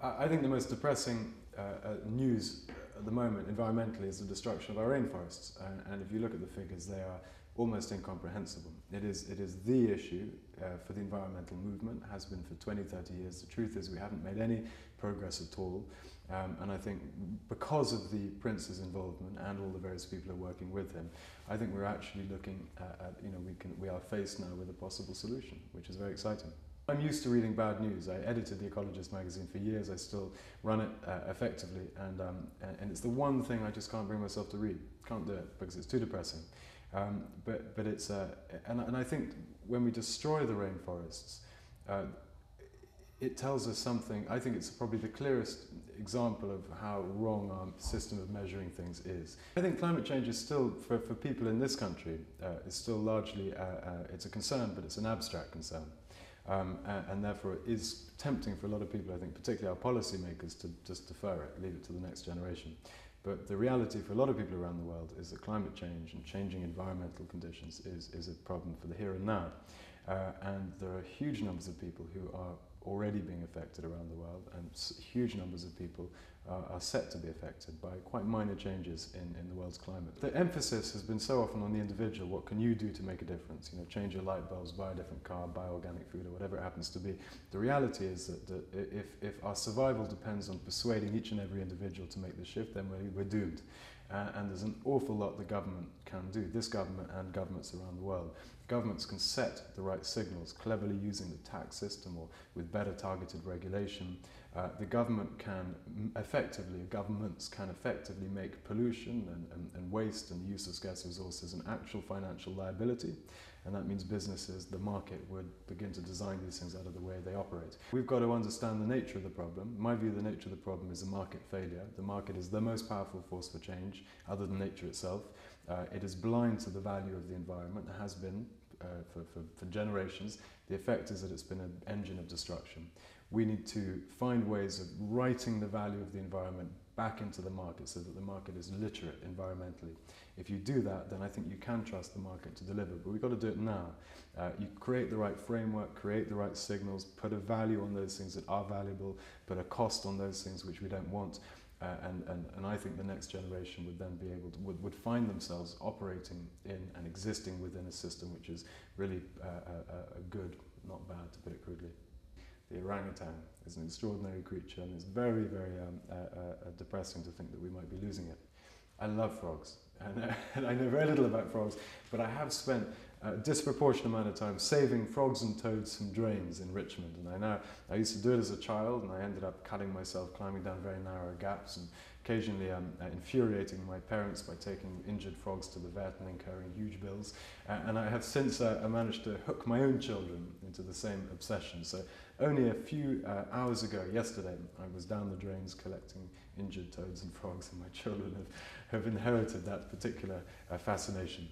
I think the most depressing news at the moment environmentally is the destruction of our rainforests, and if you look at the figures, they are almost incomprehensible. It is the issue for the environmental movement, has been for 20, 30 years. The truth is we haven't made any progress at all, and I think because of the Prince's involvement and all the various people who are working with him, I think we're actually looking at we are faced now with a possible solution, which is very exciting. I'm used to reading bad news. I edited The Ecologist magazine for years. I still run it effectively, and it's the one thing I just can't bring myself to read. Can't do it because it's too depressing. But it's and I think when we destroy the rainforests, it tells us something. I think it's probably the clearest example of how wrong our system of measuring things is. I think climate change is still, for people in this country, is still largely it's a concern, but it's an abstract concern. And therefore it is tempting for a lot of people, I think, particularly our policymakers, to just defer it, leave it to the next generation. But the reality for a lot of people around the world is that climate change and changing environmental conditions is a problem for the here and now. And there are huge numbers of people who are already being affected around the world, and huge numbers of people are set to be affected by quite minor changes in the world's climate. The emphasis has been so often on the individual. What can you do to make a difference? You know, change your light bulbs, buy a different car, buy organic food, or whatever it happens to be. The reality is that if our survival depends on persuading each and every individual to make the shift, then we're doomed. And there's an awful lot the government can do, this government and governments around the world. Governments can set the right signals, cleverly using the tax system or with better targeted regulation. Governments can effectively make pollution and waste and the use of scarce resources an actual financial liability. And that means businesses, the market, would begin to design these things out of the way they operate. We've got to understand the nature of the problem. In my view, the nature of the problem is a market failure. The market is the most powerful force for change, other than nature itself. It is blind to the value of the environment. It has been for generations. The effect is that it's been an engine of destruction. We need to find ways of writing the value of the environment back into the market so that the market is literate environmentally. If you do that, then I think you can trust the market to deliver, but we've got to do it now. You create the right framework, create the right signals, put a value on those things that are valuable, put a cost on those things which we don't want, and I think the next generation would then be able to, would find themselves operating in and existing within a system which is really good, not bad, to put it crudely. The orangutan is an extraordinary creature, and it's very, very depressing to think that we might be losing it. I love frogs, and I know very little about frogs, but I have spent a disproportionate amount of time saving frogs and toads from drains in Richmond, and I used to do it as a child, and I ended up cutting myself, climbing down very narrow gaps, and occasionally infuriating my parents by taking injured frogs to the vet and incurring huge bills. And I have since managed to hook my own children into the same obsession. So only a few hours ago, yesterday, I was down the drains collecting injured toads and frogs, and my children have inherited that particular fascination.